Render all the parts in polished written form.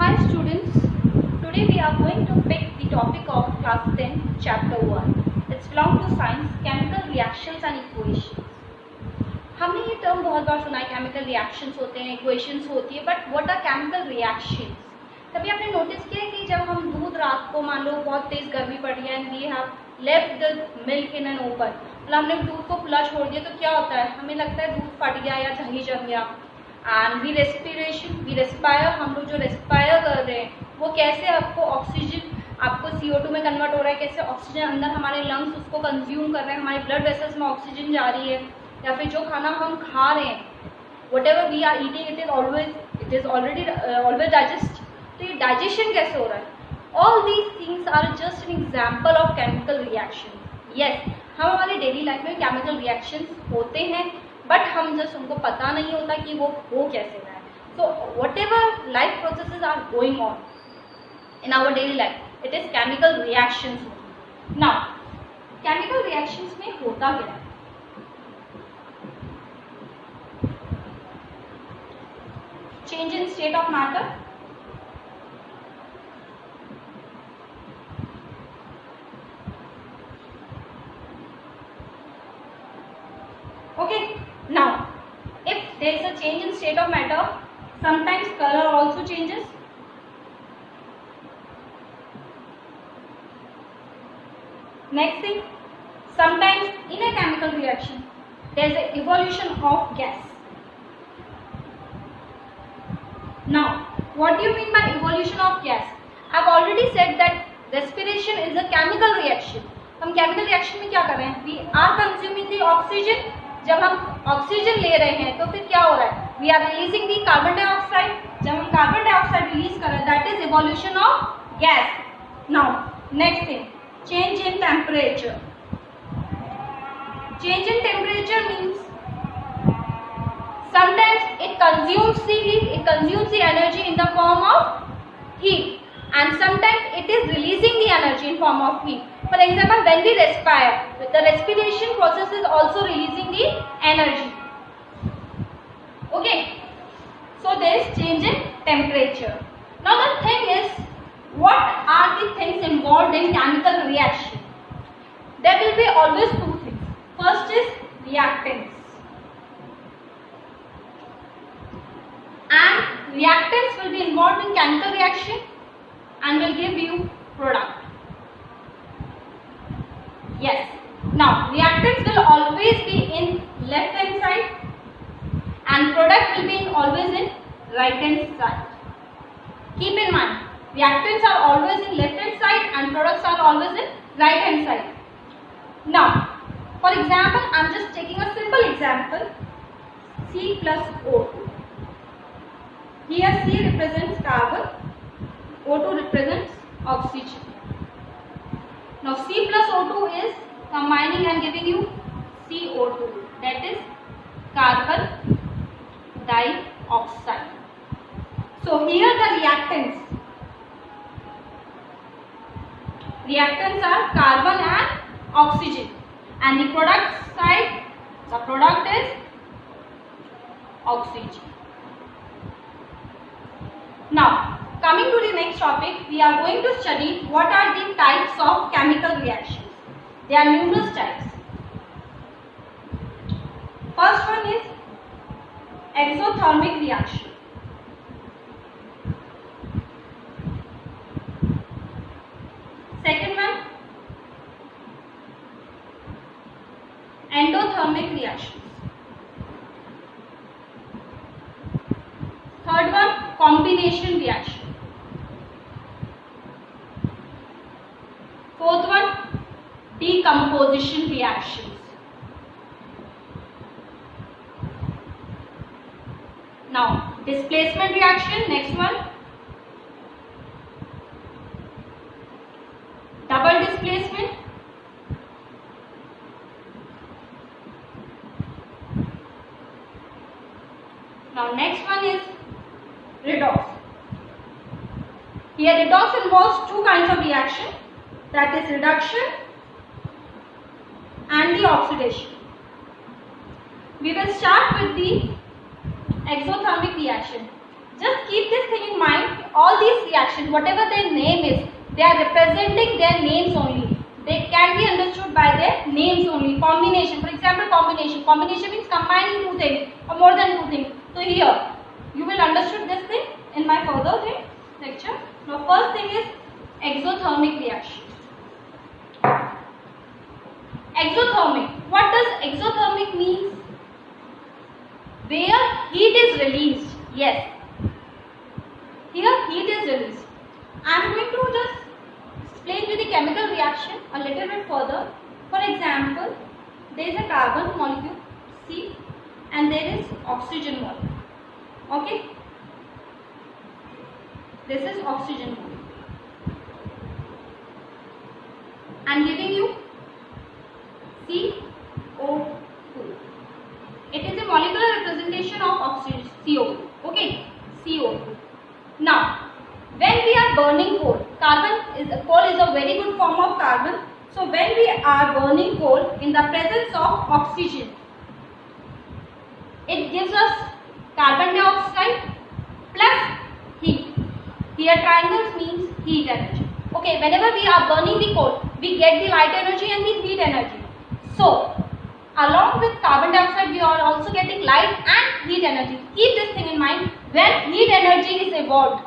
Hi students, today we are going to pick the topic of class 10 chapter 1. It's belong to science, chemical reactions and equations. हमने ये term बहुत बार सुना है, chemical reactions होते हैं, equations होती है, but what are chemical reactions? कभी आपने नोटिस किया है कि जब हम दूध रात को मान लो बहुत तेज गर्मी पड़ रही है and we have left the milk in an open, मतलब हमने दूध को खुला छोड़ दिया तो क्या होता है, हमें लगता है दूध फट गया या दही जम गया. एंड वी रेस्पायर, हम लोग जो रेस्पायर कर रहे हैं वो कैसे आपको ऑक्सीजन, आपको CO2 में कन्वर्ट हो रहा है, कैसे ऑक्सीजन अंदर हमारे लंग्स उसको कंज्यूम कर रहे हैं, हमारे ब्लड वेसल्स में ऑक्सीजन जा रही है, या फिर जो खाना हम खा रहे हैं whatever we are eating it is always digest. तो ये डाइजेशन कैसे हो रहा है? All these things are just an example of chemical reaction. Yes, हम हमारे डेली लाइफ में केमिकल रिएक्शंस होते हैं, बट हम जस्ट उनको पता नहीं होता कि वो हो कैसे रहा है. So whatever life processes are going on in our daily life, it is chemical reactions. Now chemical reactions में होता क्या है? Change in state of matter, okay. Now if there is a change in state of matter, sometimes color also changes. Next thing, sometimes in a chemical reaction there is an evolution of gas. Now what do you mean by evolution of gas? I have already said that respiration is a chemical reaction. हम chemical reaction में क्या कर रहे हैं? We are consuming the oxygen. जब हम oxygen ले रहे हैं तो फिर क्या हो रहा है? We are releasing the carbon dioxide. जब हम कार्बन डाइऑक्साइड रिलीज कर रहे हैं, that is evolution of gas. Now next thing, change in temperature. Change in temperature means sometimes it consumes the heat, it consumes the energy in the form of heat, and sometimes it is releasing the energy in form of heat. For example, when we respire, the respiration process is also releasing the energy. Okay, so there is change in temperature. Now the thing is, what are the things involved in chemical reaction? There will be always two things. First is reactants, and reactants will be involved in chemical reaction and will give you product. Yes. Now reactants will always be in left hand side and product will be always in right hand side. Keep in mind, reactants are always in left hand side and products are always in right hand side. Now for example, I am just taking a simple example, C plus O2. Here C represents carbon, O2 represents oxygen. Now C plus O2 is combining and giving you CO2, that is carbon dioxide. So here the reactants are carbon and oxygen, and the product side, the product is oxygen. Now coming to the next topic, we are going to study what are the types of chemical reactions. There are numerous types. First one is exothermic reaction. Second one, endothermic reactions. Third one, combination reaction. Fourth one, decomposition reactions. Now displacement reaction, next one, double displacement, now next one is redox. Here redox involves two kinds of reaction, that is reduction and the oxidation. We will start with the exothermic reaction. Just keep this thing in mind. All these reactions, whatever their name is, they are representing their names only. They can be understood by their names only. Combination, for example, combination. Combination means combining two things or more than two things. So here, you will understood this thing in my further lecture. Now, first thing is exothermic reaction. Exothermic. What does exothermic mean? Where heat is released. Yes. Here heat is released. I am going to just explain you the chemical reaction a little bit further. For example, there is a carbon molecule C and there is oxygen molecule. Okay. This is oxygen molecule. I am giving you CO2. It is a molecular representation of oxygen, CO2. Okay, CO2. Now, when we are burning coal, coal is a very good form of carbon. So, when we are burning coal in the presence of oxygen, it gives us carbon dioxide plus heat. Here triangles means heat energy. Okay, whenever we are burning the coal, we get the light energy and the heat energy. So, along with carbon dioxide, we are also getting light and heat energy. Keep this thing in mind. When heat energy is evolved,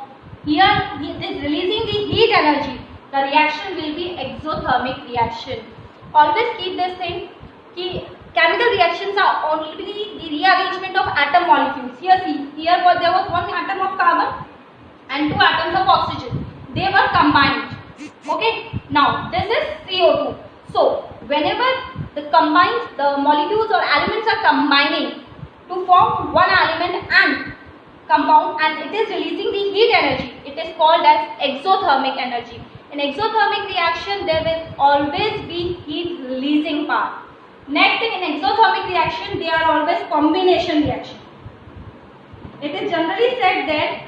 here it is releasing the heat energy. The reaction will be exothermic reaction. Always keep this thing. Chemical reactions are only the rearrangement of atom molecules. Here see, there was one atom of carbon and two atoms of oxygen. They were combined. Okay. Now this is CO2. So whenever the molecules or elements are combining to form one element and compound, and it is releasing the heat energy, it is called as exothermic energy. In exothermic reaction, there will always be heat releasing part. Next thing, in exothermic reaction, they are always combination reaction. It is generally said that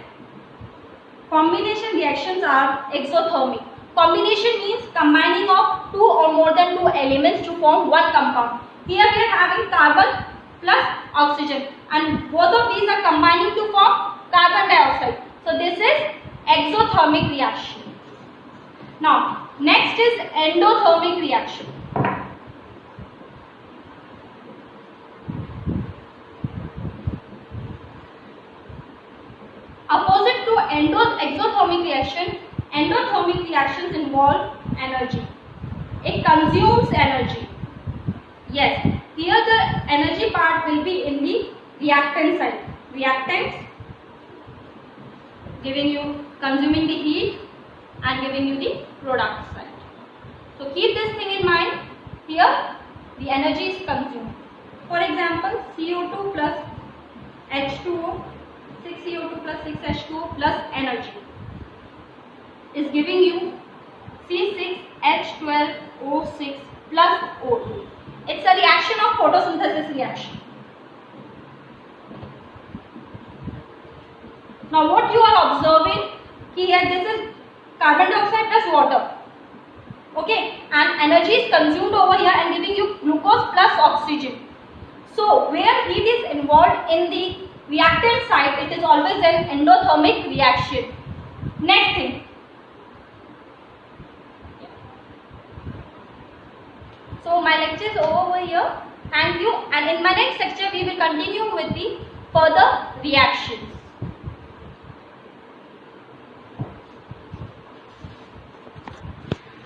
combination reactions are exothermic. Combination means combining of two or more than two elements to form one compound. Here we are having carbon plus oxygen, and both of these are combining to form carbon dioxide. So this is exothermic reaction. Now next is endothermic reaction. Opposite to exothermic reaction, endothermic reactions involve energy. It consumes energy. Yes, here the energy part will be in the reactant side. Reactants consuming the heat and giving you the product side. So keep this thing in mind. Here the energy is consumed. For example, CO2 plus H2O, 6CO2 plus 6H2O plus energy is giving you C6H12O6 plus O2. It's a reaction of photosynthesis reaction. Now what you are observing here, this is carbon dioxide plus water. Okay, and energy is consumed over here and giving you glucose plus oxygen. So where heat is involved in the reactant side, it is always an endothermic reaction. Next thing. So my lecture is over here. Thank you, and in my next lecture we will continue with the further reactions.